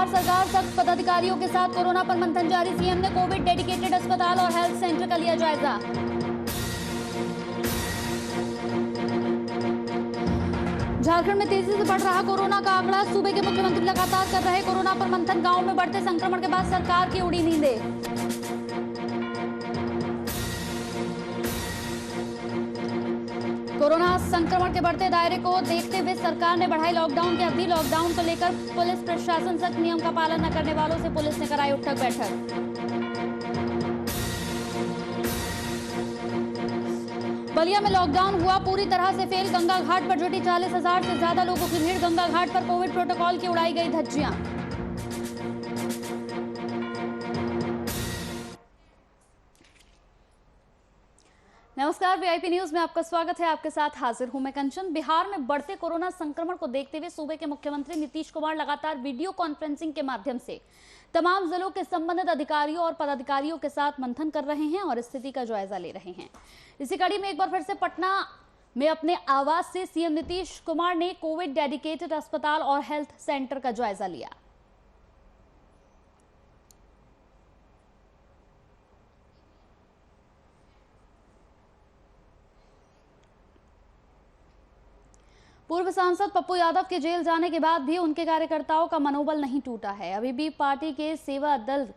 बिहार सरकार सख्त पदाधिकारियों के साथ कोरोना पर मंथन जारी। सीएम ने कोविड डेडिकेटेड अस्पताल और हेल्थ सेंटर का लिया जायजा। झारखंड में तेजी से बढ़ रहा कोरोना का आंकड़ा। सूबे के मुख्यमंत्री लगातार कर रहे कोरोना पर मंथन। गांव में बढ़ते संक्रमण के बाद सरकार की उड़ी नींदें। कोरोना संक्रमण के बढ़ते दायरे को देखते हुए सरकार ने बढ़ाई लॉकडाउन की अवधि। लॉकडाउन को लेकर पुलिस प्रशासन सख्त नियम का पालन न करने वालों से पुलिस ने कराई उठक बैठक। बलिया में लॉकडाउन हुआ पूरी तरह से फेल। गंगा घाट पर जुटी 40,000 से ज्यादा लोगों की भीड़। गंगा घाट पर कोविड प्रोटोकॉल की उड़ाई गई धज्जियां। नमस्कार, वीआईपी न्यूज में आपका स्वागत है। आपके साथ हाजिर हूं मैं कंचन। बिहार में बढ़ते कोरोना संक्रमण को देखते हुए सूबे के मुख्यमंत्री नीतीश कुमार लगातार वीडियो कॉन्फ्रेंसिंग के माध्यम से तमाम जिलों के संबंधित अधिकारियों और पदाधिकारियों के साथ मंथन कर रहे हैं और स्थिति का जायजा ले रहे हैं। इसी कड़ी में एक बार फिर से पटना में अपने आवास से सीएम नीतीश कुमार ने कोविड डेडिकेटेड अस्पताल और हेल्थ सेंटर का जायजा लिया। पूर्व सांसद पप्पू यादव के जेल जाने के बाद भी उनके कार्यकर्ताओं का मनोबल नहीं टूटा है। अभी भी पार्टी के सेवा दल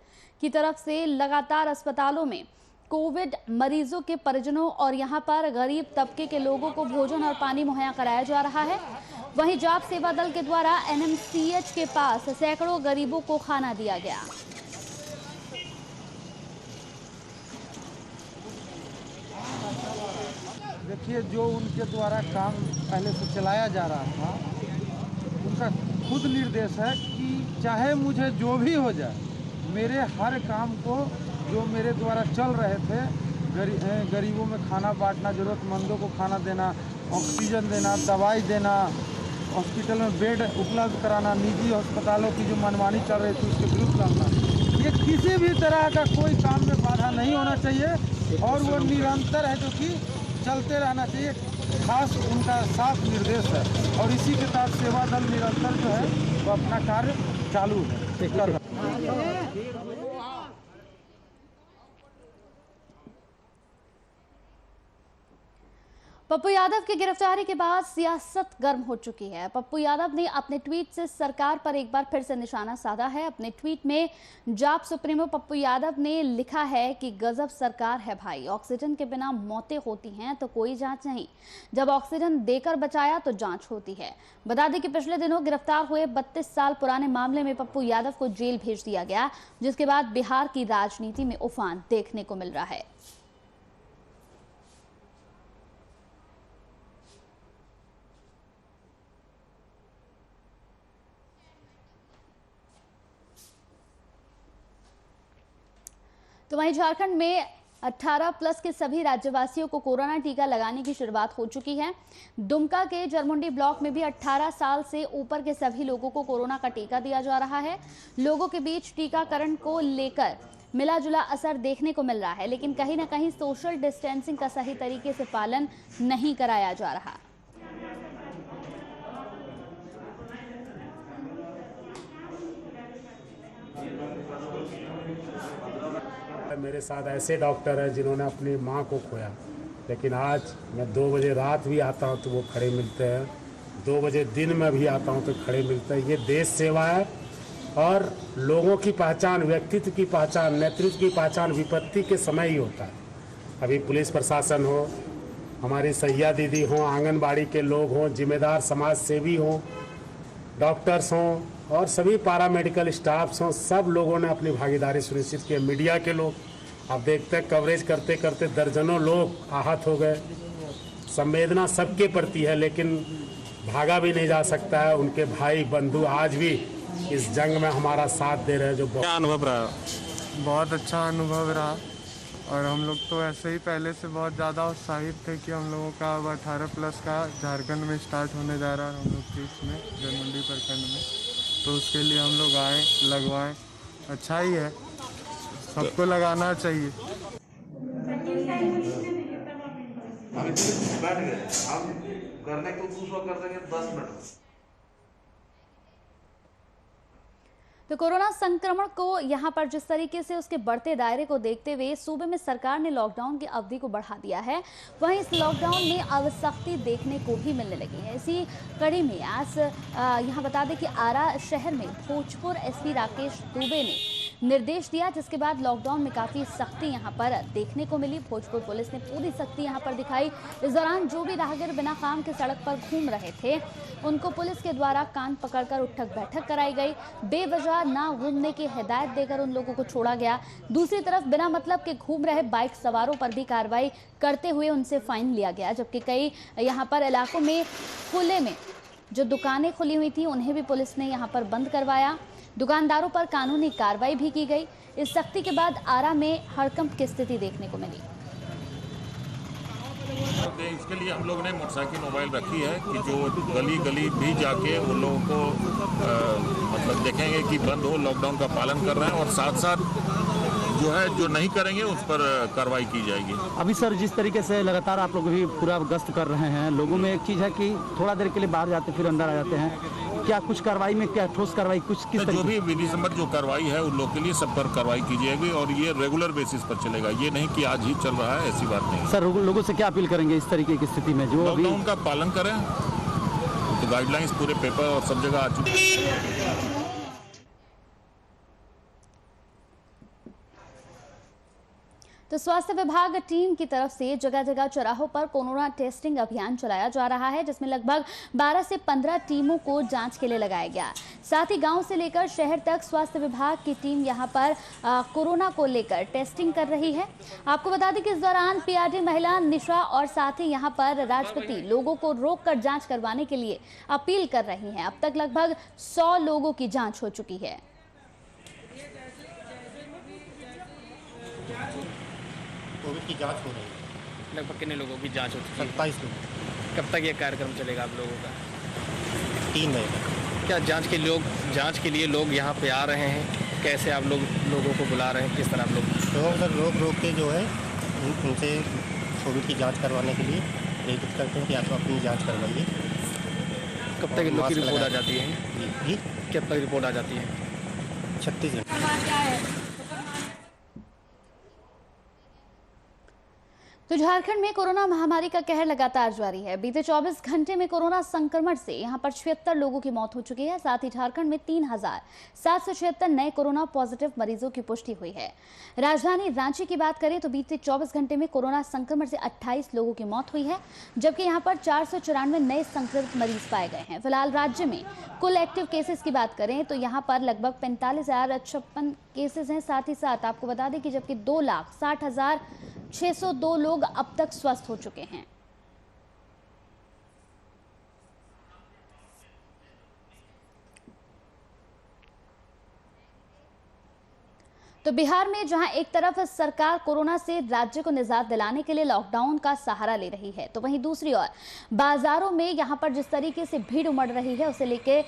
की तरफ से लगातार अस्पतालों में कोविड मरीजों के परिजनों और यहां पर गरीब तबके के लोगों को भोजन और पानी मुहैया कराया जा रहा है। वहीं जाप सेवा दल के द्वारा एनएमसीएच के पास सैकड़ों गरीबों को खाना दिया गया। देखिए, जो उनके द्वारा काम पहले से चलाया जा रहा था, उनका खुद निर्देश है कि चाहे मुझे जो भी हो जाए, मेरे हर काम को जो मेरे द्वारा चल रहे थे, गरीबों में खाना बांटना, ज़रूरतमंदों को खाना देना, ऑक्सीजन देना, दवाई देना, हॉस्पिटल में बेड उपलब्ध कराना, निजी अस्पतालों की जो मनमानी चल रही थी उसके विरुद्ध लड़ना, ये किसी भी तरह का कोई काम में बाधा नहीं होना चाहिए और वो निरंतर है जो कि चलते रहना चाहिए। खास उनका साफ निर्देश है और इसी के तहत सेवा दल निरंतर जो है वो अपना कार्य चालू है। पप्पू यादव की गिरफ्तारी के बाद सियासत गर्म हो चुकी है। पप्पू यादव ने अपने ट्वीट से सरकार पर एक बार फिर से निशाना साधा है। अपने ट्वीट में जाप सुप्रीमो पप्पू यादव ने लिखा है कि गजब सरकार है भाई, ऑक्सीजन के बिना मौतें होती हैं तो कोई जांच नहीं, जब ऑक्सीजन देकर बचाया तो जांच होती है। बता दें कि पिछले दिनों गिरफ्तार हुए 32 साल पुराने मामले में पप्पू यादव को जेल भेज दिया गया, जिसके बाद बिहार की राजनीति में उफान देखने को मिल रहा है। तो वहीं झारखंड में 18 प्लस के सभी राज्यवासियों को कोरोना टीका लगाने की शुरुआत हो चुकी है। दुमका के जरमुंडी ब्लॉक में भी 18 साल से ऊपर के सभी लोगों को कोरोना का टीका दिया जा रहा है। लोगों के बीच टीकाकरण को लेकर मिला जुला असर देखने को मिल रहा है, लेकिन कहीं ना कहीं सोशल डिस्टेंसिंग का सही तरीके से पालन नहीं कराया जा रहा। मेरे साथ ऐसे डॉक्टर हैं जिन्होंने अपनी माँ को खोया, लेकिन आज मैं 2 बजे रात भी आता हूँ तो वो खड़े मिलते हैं, 2 बजे दिन में भी आता हूँ तो खड़े मिलते हैं। ये देश सेवा है और लोगों की पहचान, व्यक्तित्व की पहचान, नेतृत्व की पहचान विपत्ति के समय ही होता है। अभी पुलिस प्रशासन हो, हमारी सैया दीदी हों, आंगनबाड़ी के लोग हों, जिम्मेदार समाज सेवी हों, डॉक्टर्स हों और सभी पैरामेडिकल स्टाफ्स हों, सब लोगों ने अपनी भागीदारी सुनिश्चित की। मीडिया के लोग, आप देखते हैं कवरेज करते करते दर्जनों लोग आहत हो गए। संवेदना सबके प्रति है, लेकिन भागा भी नहीं जा सकता है। उनके भाई बंधु आज भी इस जंग में हमारा साथ दे रहे हैं। जो क्या अनुभव रहा? बहुत अच्छा अनुभव रहा और हम लोग तो ऐसे ही पहले से बहुत ज़्यादा उत्साहित थे कि हम लोगों का अब 18 प्लस का झारखंड में स्टार्ट होने जा रहा है, हम लोग के इसमें जरमुंडी प्रखंड में, तो उसके लिए हम लोग आए, लगवाएं। अच्छा ही है, सबको लगाना चाहिए। बैठ गए, हम करने को 200 कर देंगे 10 मिनट। तो कोरोना संक्रमण को यहाँ पर जिस तरीके से उसके बढ़ते दायरे को देखते हुए सूबे में सरकार ने लॉकडाउन की अवधि को बढ़ा दिया है, वहीं इस लॉकडाउन में अब सख्ती देखने को भी मिलने लगी है। इसी कड़ी में आज यहाँ बता दें कि आरा शहर में भोजपुर एसपी राकेश दुबे ने निर्देश दिया, जिसके बाद लॉकडाउन में काफ़ी सख्ती यहाँ पर देखने को मिली। भोजपुर पुलिस ने पूरी सख्ती यहाँ पर दिखाई। इस दौरान जो भी राहगीर बिना काम के सड़क पर घूम रहे थे उनको पुलिस के द्वारा कान पकड़कर उठक बैठक कराई गई। बेवजह ना घूमने की हिदायत देकर उन लोगों को छोड़ा गया। दूसरी तरफ बिना मतलब के घूम रहे बाइक सवारों पर भी कार्रवाई करते हुए उनसे फाइन लिया गया, जबकि कई यहाँ पर इलाकों में खुले में जो दुकानें खुली हुई थी उन्हें भी पुलिस ने यहाँ पर बंद करवाया। दुकानदारों पर कानूनी कार्रवाई भी की गई। इस सख्ती के बाद आरा में हड़कंप की स्थिति देखने को मिली। इसके लिए हम लोग ने मोटरसाइकिल मोबाइल रखी है कि जो गली गली भी जाके उन लोगों को मतलब देखेंगे कि बंद हो, लॉकडाउन का पालन कर रहे हैं, और साथ साथ जो है जो नहीं करेंगे उस पर कार्रवाई की जाएगी। अभी सर जिस तरीके से लगातार आप लोग भी पूरा गश्त कर रहे हैं, लोगों में एक चीज़ है कि थोड़ा देर के लिए बाहर जाते फिर अंदर आ जाते हैं, क्या कुछ कार्रवाई में क्या ठोस कार्रवाई कुछ किस जो भी विधि सम्मत जो कार्रवाई है उन लोगों के लिए सब पर कार्रवाई की जाएगी और ये रेगुलर बेसिस पर चलेगा, ये नहीं कि आज ही चल रहा है, ऐसी बात नहीं। सर लोगों से क्या अपील करेंगे इस तरीके की स्थिति में जो लॉकडाउन का पालन करें? तो गाइडलाइंस पूरे पेपर और सब जगह आ चुकी है। तो स्वास्थ्य विभाग टीम की तरफ से जगह जगह चौराहों पर कोरोना टेस्टिंग अभियान चलाया जा रहा है, जिसमें लगभग 12 से 15 टीमों को जांच के लिए लगाया गया। साथ ही गांव से लेकर शहर तक स्वास्थ्य विभाग की टीम यहां पर कोरोना को लेकर टेस्टिंग कर रही है। आपको बता दें कि इस दौरान पीआरडी महिला निशा और साथ ही यहां पर राजपति लोगों को रोककर जाँच करवाने के लिए अपील कर रही हैं। अब तक लगभग 100 लोगों की जाँच हो चुकी है। कोविड की जांच हो रही है। लगभग कितने लोगों की जांच हो चुकी है? 27 लोग। कब तक ये कार्यक्रम चलेगा आप लोगों का? 3 बजे तक। क्या जांच के लिए लोग यहाँ पे आ रहे हैं? कैसे आप लोगों को बुला रहे हैं? किस तरह आप लोग तो सर रोक के जो है उनसे कोविड की जांच करवाने के लिए प्रेरित करते हैं कि आप अपनी जाँच करवाइए। कब तक लोग की रिपोर्ट आ जाती है? जी कब तक रिपोर्ट आ जाती है? 36 घंटे। तो झारखंड में कोरोना महामारी का कहर लगातार जारी है। बीते 24 घंटे में कोरोना संक्रमण से यहां पर 76 लोगों की मौत हो चुकी है। साथ ही झारखंड में 3,776 नए कोरोना पॉजिटिव मरीजों की पुष्टि हुई है। राजधानी रांची की बात करें तो बीते 24 घंटे में कोरोना संक्रमण से 28 लोगों की मौत हुई है, जबकि यहां पर 494 नए संक्रमित मरीज पाए गए हैं। फिलहाल राज्य में कुल एक्टिव केसेस की बात करें तो यहाँ पर लगभग 45,056 केसेस हैं। साथ ही साथ आपको बता दें कि जबकि 2,60,602 लोग अब तक स्वस्थ हो चुके हैं। तो बिहार में जहां एक तरफ सरकार कोरोना से राज्य को निजात दिलाने के लिए लॉकडाउन का सहारा ले रही है, तो वहीं दूसरी ओर बाजारों में यहां पर जिस तरीके से भीड़ उमड़ रही है उसे लेके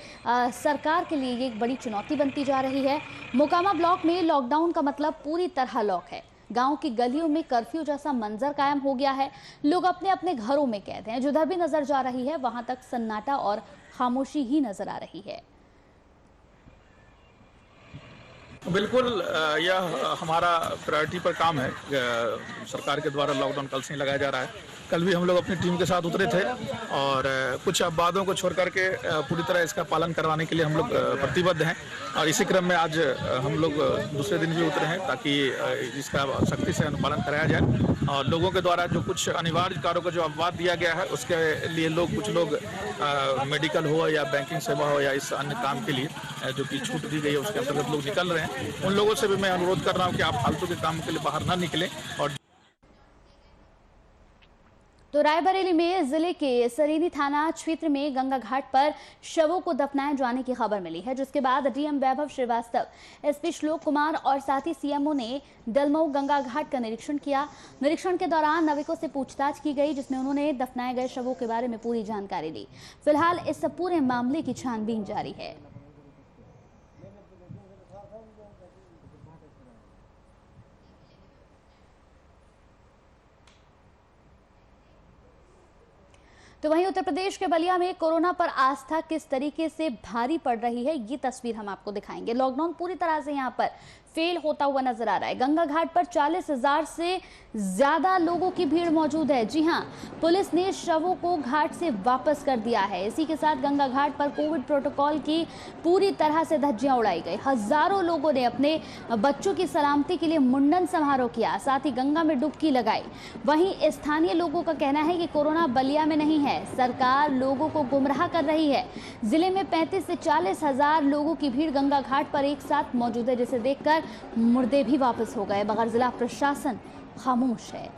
सरकार के लिए ये एक बड़ी चुनौती बनती जा रही है। मोकामा ब्लॉक में लॉकडाउन का मतलब पूरी तरह लॉक है। गांव की गलियों में कर्फ्यू जैसा मंजर कायम हो गया है। लोग अपने अपने घरों में कैद हैं। जिधर भी नजर जा रही है वहां तक सन्नाटा और खामोशी ही नजर आ रही है। बिल्कुल, यह हमारा प्रायोरिटी पर काम है। सरकार के द्वारा लॉकडाउन कल से ही लगाया जा रहा है। कल भी हम लोग अपनी टीम के साथ उतरे थे और कुछ अपवादों को छोड़ करके पूरी तरह इसका पालन करवाने के लिए हम लोग प्रतिबद्ध हैं। और इसी क्रम में आज हम लोग दूसरे दिन भी उतरे हैं ताकि इसका सख्ती से अनुपालन कराया जाए। और लोगों के द्वारा जो कुछ अनिवार्य कार्यों को जो अपवाद दिया गया है उसके लिए कुछ लोग मेडिकल हो या बैंकिंग सेवा हो या इस अन्य काम के लिए जो कि छूट दी गई है उसके अंतर्गत लोग निकल रहे हैं। उन लोगों से भी मैं अनुरोध कर रहा हूँ कि आप फालतू के काम के लिए बाहर ना निकलें। और तो रायबरेली में जिले के सरीनी थाना क्षेत्र में गंगा घाट पर शवों को दफनाए जाने की खबर मिली है, जिसके बाद डीएम वैभव श्रीवास्तव, एसपी श्लोक कुमार और साथ ही सीएमओ ने दलमऊ गंगा घाट का निरीक्षण किया। निरीक्षण के दौरान नाविकों से पूछताछ की गई, जिसमें उन्होंने दफनाए गए शवों के बारे में पूरी जानकारी दी। फिलहाल इस पूरे मामले की छानबीन जारी है। तो वहीं उत्तर प्रदेश के बलिया में कोरोना पर आस्था किस तरीके से भारी पड़ रही है, ये तस्वीर हम आपको दिखाएंगे। लॉकडाउन पूरी तरह से यहाँ पर फेल होता हुआ नजर आ रहा है। गंगा घाट पर 40,000 से ज्यादा लोगों की भीड़ मौजूद है। जी हां, पुलिस ने शवों को घाट से वापस कर दिया है। इसी के साथ गंगा घाट पर कोविड प्रोटोकॉल की पूरी तरह से धज्जियां उड़ाई गई। हजारों लोगों ने अपने बच्चों की सलामती के लिए मुंडन समारोह किया, साथ ही गंगा में डुबकी लगाई। वहीं स्थानीय लोगों का कहना है कि कोरोना बलिया में नहीं है, सरकार लोगों को गुमराह कर रही है। जिले में 35 से 40 हजार लोगों की भीड़ गंगा घाट पर एक साथ मौजूद है, जिसे देखकर मुर्दे भी वापस हो गए, मगर जिला प्रशासन खामोश है।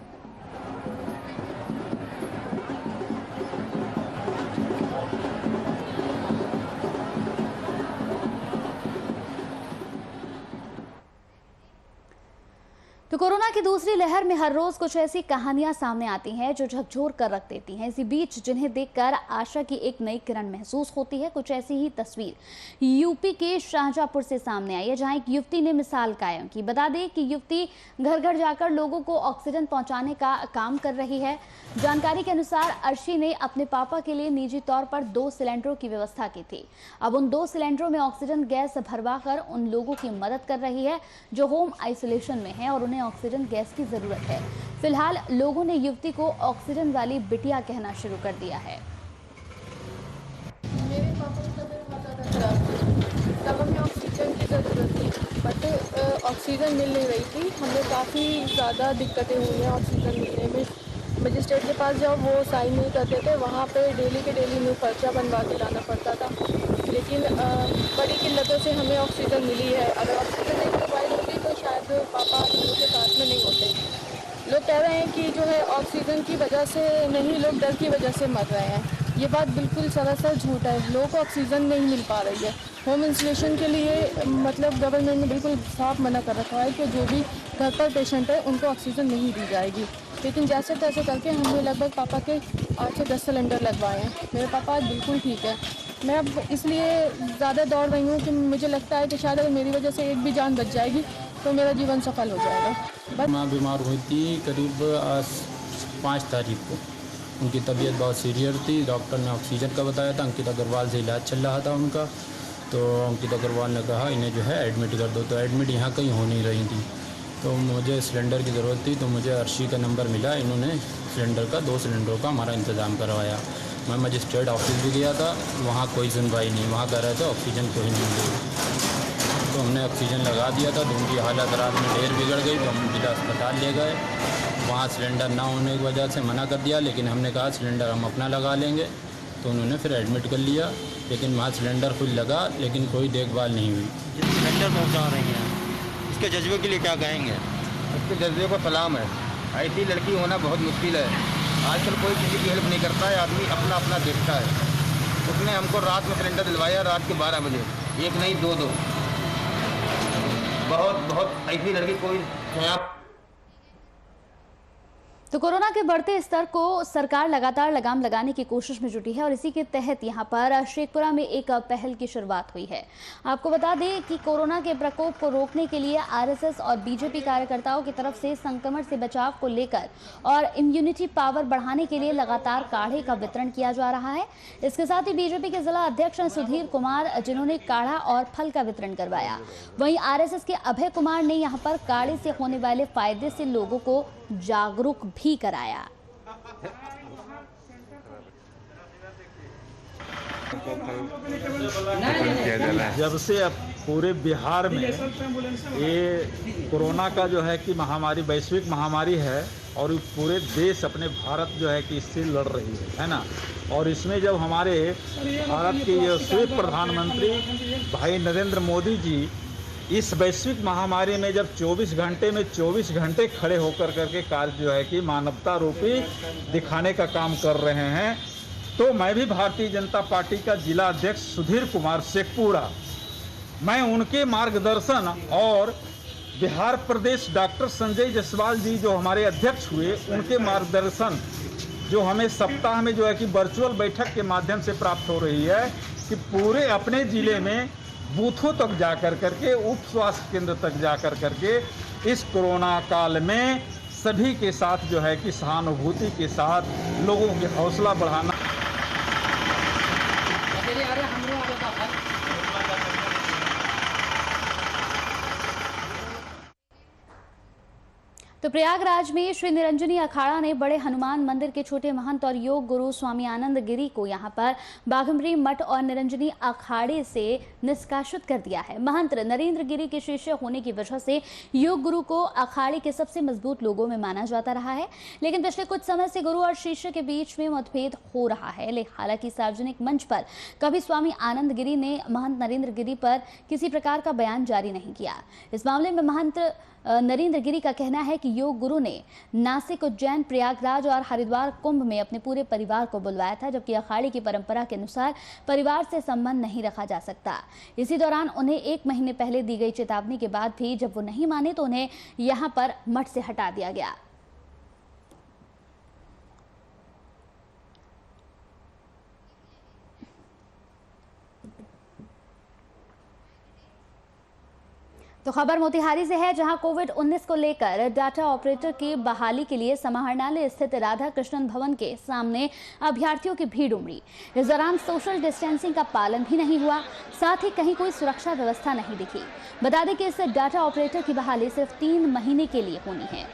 तो कोरोना की दूसरी लहर में हर रोज कुछ ऐसी कहानियां सामने आती हैं जो झकझोर कर रख देती हैं। इसी बीच जिन्हें देखकर आशा की एक नई किरण महसूस होती है। कुछ ऐसी ही तस्वीर यूपी के शाहजहांपुर से सामने आई है, जहां एक युवती ने मिसाल कायम की। बता दें कि युवती घर घर जाकर लोगों को ऑक्सीजन पहुंचाने का काम कर रही है। जानकारी के अनुसार अर्शी ने अपने पापा के लिए निजी तौर पर 2 सिलेंडरों की व्यवस्था की थी। अब उन 2 सिलेंडरों में ऑक्सीजन गैस भरवा कर उन लोगों की मदद कर रही है जो होम आइसोलेशन में है और उन्हें ऑक्सीजन गैस की जरूरत है। फिलहाल लोगों ने युवती को ऑक्सीजन वाली बिटिया कहना शुरू कर दिया है। मेरे पापा की तबीयत बहुत ज़्यादा खराब थी, तब हमें ऑक्सीजन की ज़रूरत थी, बट ऑक्सीजन मिल नहीं रही थी। हमें काफ़ी ज़्यादा दिक्कतें हुई हैं ऑक्सीजन मिलने में। मजिस्ट्रेट के पास जब वो साइन नहीं करते थे, वहाँ पे डेली के डेली न्यू पर्चा बनवा के लाना पड़ता था। लेकिन बड़ी किल्लतों से हमें ऑक्सीजन मिली है। अगर ऑक्सीजन नहीं प्रोवाइड होती तो शायद पापा हम लोग के साथ में नहीं होते। लोग कह रहे हैं कि जो है ऑक्सीजन की वजह से नहीं, लोग डर की वजह से मर रहे हैं। ये बात बिल्कुल सरासर झूठ है। लोगों को ऑक्सीजन नहीं मिल पा रही है। होम इंस्टॉलेशन के लिए मतलब गवर्नमेंट ने बिल्कुल साफ मना कर रखा है कि जो भी घर पर पेशेंट है उनको ऑक्सीजन नहीं दी जाएगी। लेकिन जैसे तैसे करके हमने लगभग पापा के 8 से 10 सिलेंडर लगवाए हैं। मेरे पापा आज बिल्कुल ठीक है। मैं अब इसलिए ज़्यादा दौड़ रही हूँ कि मुझे लगता है कि शायद अगर मेरी वजह से एक भी जान बच जाएगी तो मेरा जीवन सफल हो जाएगा। माँ बीमार हुई थी करीब 5 तारीख को। उनकी तबीयत बहुत सीरियस थी। डॉक्टर ने ऑक्सीजन का बताया था। अंकित अग्रवाल से इलाज चल रहा था उनका, तो अंकित अग्रवाल ने कहा इन्हें जो है एडमिट कर दो। तो एडमिट यहाँ कहीं हो नहीं रही थी, तो मुझे सिलेंडर की ज़रूरत थी। तो मुझे अर्शी का नंबर मिला, इन्होंने सिलेंडर का 2 सिलेंडरों का हमारा इंतज़ाम करवाया। मैं मजिस्ट्रेट ऑफिस भी गया था, वहाँ कोई सुनवाई नहीं। वहाँ कह रहे थे ऑक्सीजन कोई नहीं मिली। तो हमने ऑक्सीजन लगा दिया था, तो उनकी हालत रात में ढेर बिगड़ गई। तो हम जिला अस्पताल ले गए, वहाँ सिलेंडर ना होने की वजह से मना कर दिया। लेकिन हमने कहा सिलेंडर हम अपना लगा लेंगे, तो उन्होंने फिर एडमिट कर लिया। लेकिन वहाँ सिलेंडर खुद लगा, लेकिन कोई देखभाल नहीं हुई। सिलेंडर पहुँचा रही हैं, इसके जज्बे के लिए क्या कहेंगे? इसके जज्बे को सलाम है। ऐसी लड़की होना बहुत मुश्किल है। आजकल कोई किसी की हेल्प नहीं करता है, आदमी अपना अपना देखता है। उसने हमको रात में सिलेंडर दिलवाया, रात के 12 बजे, एक नहीं 2। बहुत ऐसी लड़की कोई है। तो कोरोना के बढ़ते स्तर को सरकार लगातार लगाम लगाने की कोशिश में जुटी है और इसी के तहत यहां पर शेखपुरा में एक पहल की शुरुआत हुई है। आपको बता दें कि कोरोना के प्रकोप को रोकने के लिए आरएसएस और बीजेपी कार्यकर्ताओं की तरफ से संक्रमण से बचाव को लेकर और इम्यूनिटी पावर बढ़ाने के लिए लगातार काढ़े का वितरण किया जा रहा है। इसके साथ ही बीजेपी के जिला अध्यक्ष सुधीर कुमार, जिन्होंने काढ़ा और फल का वितरण करवाया। वहीं आरएसएस के अभय कुमार ने यहाँ पर काढ़े से होने वाले फायदे से लोगों को जागरूक भी कराया। जब से अब पूरे बिहार में ये कोरोना का जो है कि महामारी, वैश्विक महामारी है और पूरे देश अपने भारत जो है कि इससे लड़ रही है ना। और इसमें जब हमारे भारत के यशस्वी प्रधानमंत्री भाई नरेंद्र मोदी जी इस वैश्विक महामारी में जब 24 घंटे में 24 घंटे खड़े होकर करके कार्य जो है कि मानवता रूपी दिखाने का काम कर रहे हैं, तो मैं भी भारतीय जनता पार्टी का जिला अध्यक्ष सुधीर कुमार शेखपुरा, मैं उनके मार्गदर्शन और बिहार प्रदेश डॉक्टर संजय जायसवाल जी जो हमारे अध्यक्ष हुए, उनके मार्गदर्शन जो हमें सप्ताह में जो है कि वर्चुअल बैठक के माध्यम से प्राप्त हो रही है कि पूरे अपने जिले में बूथों तक जाकर करके, उप स्वास्थ्य केंद्र तक जाकर करके इस कोरोना काल में सभी के साथ जो है कि सहानुभूति के साथ लोगों की हौसला बढ़ाना। तो प्रयागराज में श्री निरंजनी अखाड़ा ने बड़े हनुमान मंदिर के छोटे महंत और योग गुरु स्वामी आनंद गिरी को यहां पर बाघमरी मठ और निरंजनी अखाड़े से निष्कासित कर दिया है। महंत नरेंद्र गिरी के शिष्य होने की वजह से योग गुरु को अखाड़े के सबसे मजबूत लोगों में माना जाता रहा है, लेकिन पिछले कुछ समय से गुरु और शिष्य के बीच में मतभेद हो रहा है। हालांकि सार्वजनिक मंच पर कभी स्वामी आनंद गिरी ने महंत नरेंद्र गिरी पर किसी प्रकार का बयान जारी नहीं किया। इस मामले में महंत नरेंद्र गिरी का कहना है कि योग गुरु ने नासिक, उज्जैन, प्रयागराज और हरिद्वार कुंभ में अपने पूरे परिवार को बुलवाया था, जबकि अखाड़े की परंपरा के अनुसार परिवार से संबंध नहीं रखा जा सकता। इसी दौरान उन्हें 1 महीने पहले दी गई चेतावनी के बाद भी जब वो नहीं माने तो उन्हें यहां पर मठ से हटा दिया गया। तो खबर मोतिहारी से है, जहां कोविड-19 को लेकर डाटा ऑपरेटर की बहाली के लिए समाहरणालय स्थित राधा कृष्णन भवन के सामने अभ्यर्थियों की भीड़ उमड़ी। इस दौरान सोशल डिस्टेंसिंग का पालन भी नहीं हुआ, साथ ही कहीं कोई सुरक्षा व्यवस्था नहीं दिखी। बता दें कि इस डाटा ऑपरेटर की बहाली सिर्फ 3 महीने के लिए होनी है।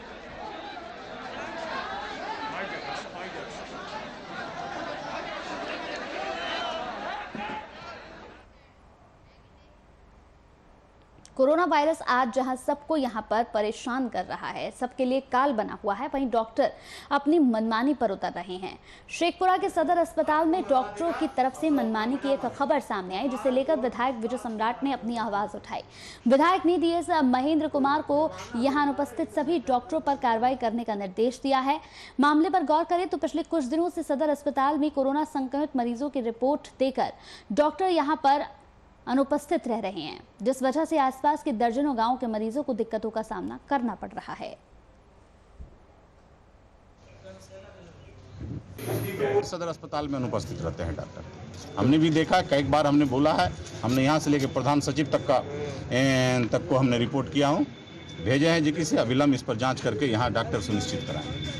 कोरोना वायरस आज जहां सबको यहां पर परेशान कर रहा है, सबके लिए काल बना हुआ है, वहीं डॉक्टर अपनी मनमानी पर उतर रहे हैं। शेखपुरा के सदर अस्पताल में डॉक्टरों की तरफ से मनमानी की एक खबर सामने आई, जिसे लेकर विधायक विजय सम्राट ने अपनी आवाज उठाई। विधायक ने डीएस महेंद्र कुमार को यहां अनुपस्थित सभी डॉक्टरों पर कार्रवाई करने का निर्देश दिया है। मामले पर गौर करें तो पिछले कुछ दिनों से सदर अस्पताल में कोरोना संक्रमित मरीजों की रिपोर्ट देकर डॉक्टर यहां पर अनुपस्थित रह रहे हैं, जिस वजह से आसपास के दर्जनों गांवों के मरीजों को दिक्कतों का सामना करना पड़ रहा है। सदर अस्पताल में अनुपस्थित रहते हैं डॉक्टर। हमने भी देखा, कई बार हमने बोला है, हमने यहाँ से लेकर प्रधान सचिव तक को हमने रिपोर्ट किया हूँ, भेजे हैं जिक्र से अविलंब इस पर जांच करके यहाँ डॉक्टर सुनिश्चित कराएं।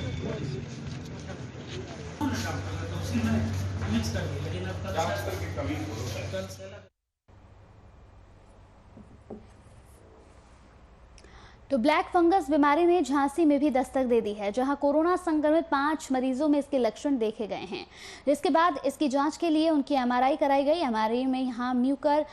तो ब्लैक फंगस बीमारी ने झांसी में भी दस्तक दे दी है, जहां कोरोना संक्रमित 5 मरीजों में इसके लक्षण देखे गए हैं। इसके बाद इसकी जांच के लिए उनकी एमआरआई कराई गई। एमआरआई में यहां म्यूकर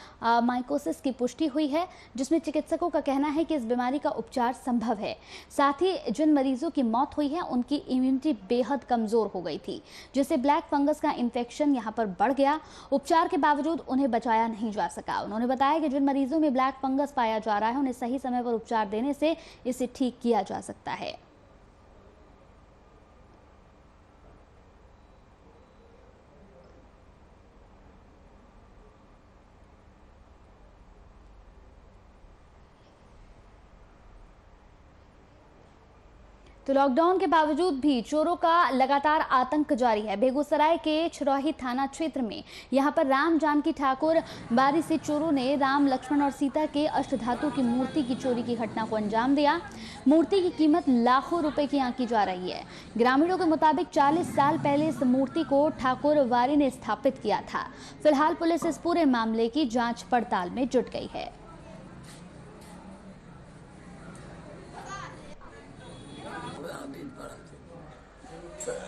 माइकोसिस की पुष्टि हुई है, जिसमें चिकित्सकों का कहना है कि इस बीमारी का उपचार संभव है। साथ ही जिन मरीजों की मौत हुई है उनकी इम्यूनिटी बेहद कमजोर हो गई थी, जिससे ब्लैक फंगस का इन्फेक्शन यहाँ पर बढ़ गया। उपचार के बावजूद उन्हें बचाया नहीं जा सका। उन्होंने बताया कि जिन मरीजों में ब्लैक फंगस पाया जा रहा है उन्हें सही समय पर उपचार देने से इसे ठीक किया जा सकता है। तो लॉकडाउन के बावजूद भी चोरों का लगातार आतंक जारी है। बेगूसराय के छिरौही थाना क्षेत्र में यहां पर राम जानकी ठाकुर बारी से चोरों ने राम, लक्ष्मण और सीता के अष्टधातु की मूर्ति की चोरी की घटना को अंजाम दिया। मूर्ति की कीमत लाखों रुपए की आंकी जा रही है। ग्रामीणों के मुताबिक 40 साल पहले इस मूर्ति को ठाकुर वारी ने स्थापित किया था। फिलहाल पुलिस इस पूरे मामले की जाँच पड़ताल में जुट गई है।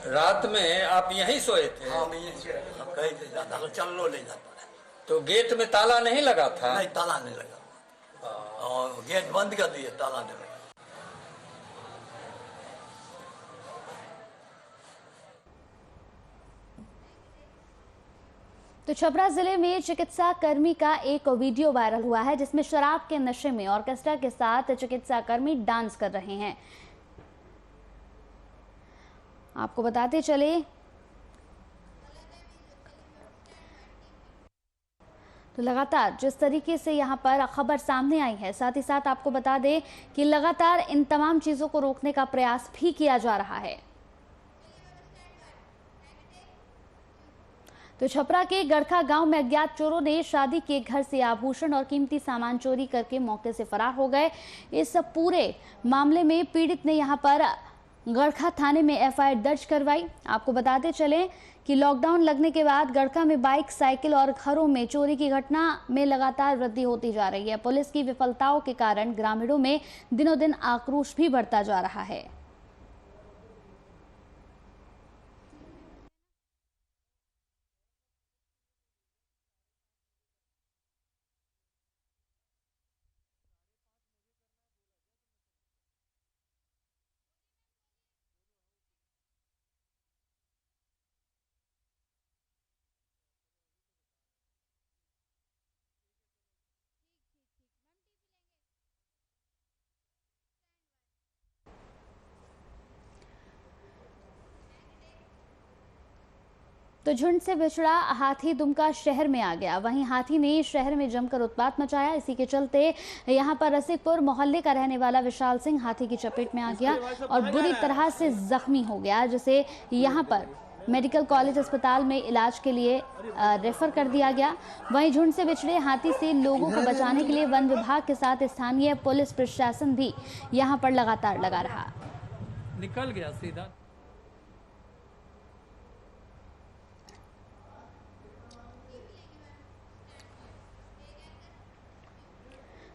रात में आप यहीं सोए थे? हाँ, मैं यहीं हम कहीं ले जाता, चल लो ले जाता। तो गेट में ताला नहीं लगा था? नहीं, ताला नहीं लगा और गेट बंद कर दिए, ताला नहीं लगा। तो छपरा जिले में चिकित्सा कर्मी का एक वीडियो वायरल हुआ है, जिसमें शराब के नशे में ऑर्केस्ट्रा के साथ चिकित्सा कर्मी डांस कर रहे हैं। आपको बताते चले तो लगातार जिस तरीके से यहां पर खबर सामने आई है, साथ ही साथ आपको बता दें कि लगातार इन तमाम चीजों को रोकने का प्रयास भी किया जा रहा है। तो छपरा के गड़खा गांव में अज्ञात चोरों ने शादी के घर से आभूषण और कीमती सामान चोरी करके मौके से फरार हो गए। इस पूरे मामले में पीड़ित ने यहां पर गड़खा थाने में एफआईआर दर्ज करवाई। आपको बताते चलें कि लॉकडाउन लगने के बाद गड़खा में बाइक, साइकिल और घरों में चोरी की घटना में लगातार वृद्धि होती जा रही है। पुलिस की विफलताओं के कारण ग्रामीणों में दिनों दिन आक्रोश भी बढ़ता जा रहा है। तो झुंड से बिछड़ा हाथी दुमका शहर में आ गया। वहीं हाथी ने शहर में जमकर उत्पात मचाया। इसी के चलते यहां पर रसिकपुर मोहल्ले का रहने वाला विशाल सिंह हाथी की चपेट में आ गया और बुरी तरह से जख्मी हो गया, जिसे यहां पर मेडिकल कॉलेज अस्पताल में इलाज के लिए रेफर कर दिया गया। वहीं झुंड से बिछड़े हाथी से लोगों को बचाने के लिए वन विभाग के साथ स्थानीय पुलिस प्रशासन भी यहां पर लगातार लगा रहा। निकल गया सीधा।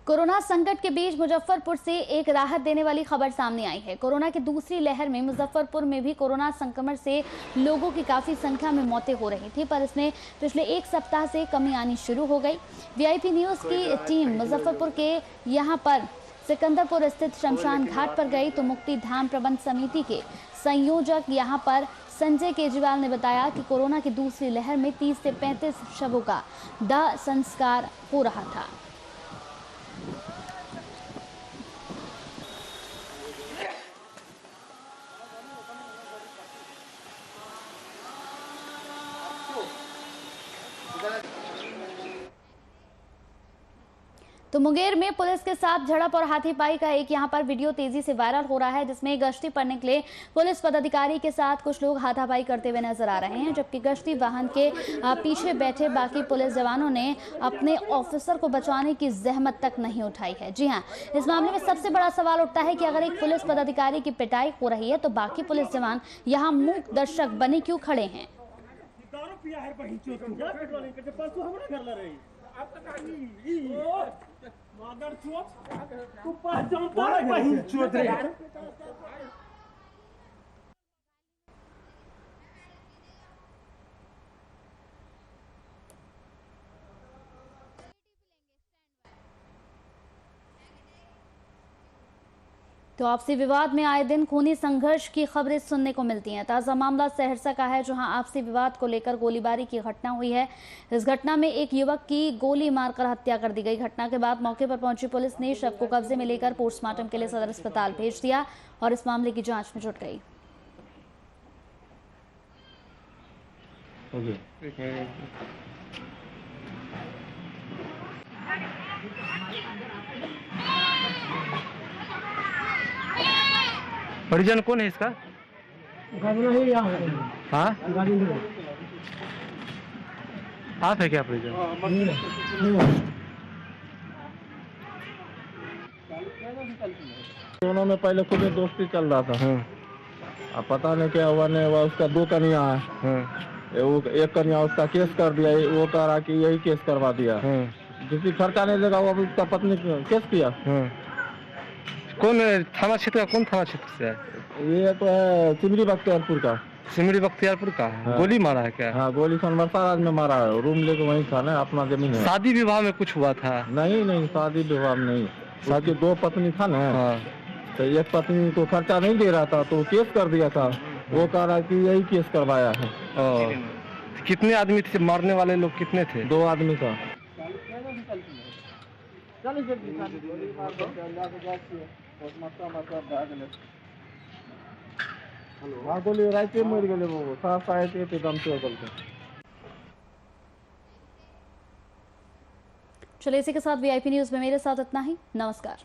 कोरोना संकट के बीच मुजफ्फरपुर से एक राहत देने वाली खबर सामने आई है। कोरोना की दूसरी लहर में मुजफ्फरपुर में भी कोरोना संक्रमण से लोगों की काफी संख्या में मौतें हो रही थी, पर इसमें पिछले एक सप्ताह से कमी आनी शुरू हो गई। वीआईपी न्यूज की टीम मुजफ्फरपुर के यहां पर सिकंदरपुर स्थित शमशान घाट पर गई तो मुक्ति धाम प्रबंध समिति के संयोजक यहां पर संजय केजरीवाल ने बताया कि कोरोना की दूसरी लहर में 30 से 35 शवों का दाह संस्कार हो रहा था। तो मुंगेर में पुलिस के साथ झड़प और हाथीपाई का एक यहां पर वीडियो तेजी से वायरल हो रहा है, जिसमें गश्ती पर निकले पुलिस पदाधिकारी के साथ कुछ लोग हाथापाई करते हुए नजर आ रहे हैं, जबकि गश्ती वाहन के पीछे बैठे बाकी पुलिस जवानों ने अपने ऑफिसर को बचाने की जहमत तक नहीं उठाई है। जी हां, इस मामले में सबसे बड़ा सवाल उठता है कि अगर एक पुलिस पदाधिकारी की पिटाई हो रही है तो बाकी पुलिस जवान यहाँ मूक दर्शक बने क्यों खड़े हैं। तो आपसी विवाद में आए दिन खूनी संघर्ष की खबरें सुनने को मिलती हैं। ताज़ा मामला सहरसा का है, जहां आपसी विवाद को लेकर गोलीबारी की घटना हुई है। इस घटना में एक युवक की गोली मारकर हत्या कर दी गई। घटना के बाद मौके पर पहुंची पुलिस ने शव को कब्जे में लेकर पोस्टमार्टम के लिए सदर अस्पताल भेज दिया और इस मामले की जांच में जुट गई। परिजन कौन है इसका? हाँ, आप है क्या परिजन? दोनों में पहले खुद दोस्ती चल रहा था। अब पता नहीं क्या हुआ, नहीं हुआ। उसका 2 कन्या है, एक कन्या उसका केस कर दिया, वो कह रहा कि यही केस करवा दिया। जिसकी खर्चा नहीं देगा वो अभी उसका पत्नी केस किया। कौन थाना क्षेत्र का? कौन थाना क्षेत्र से है? ये तो है सिमरी बख्तियारपुर का। सिमरी बख्तियारपुर का है। हाँ। गोली मारा है क्या? हाँ, गोली सोनबरसा राज में मारा है। रूम लेके वहीं था ना, अपना जमीन है। शादी विवाह में कुछ हुआ था? नहीं, शादी विवाह में नहीं। उसकी 2 पत्नी था ना। हाँ। तो एक पत्नी को खर्चा नहीं दे रहा था तो वो केस कर दिया था। वो कह रहा कि यही केस करवाया है। कितने आदमी थे? मारने वाले लोग कितने थे? 2 आदमी था। गोली राइते मर गए वो, साफ आए थे दम से। चलिए, इसी के साथ वीआईपी न्यूज में मेरे साथ इतना ही। नमस्कार।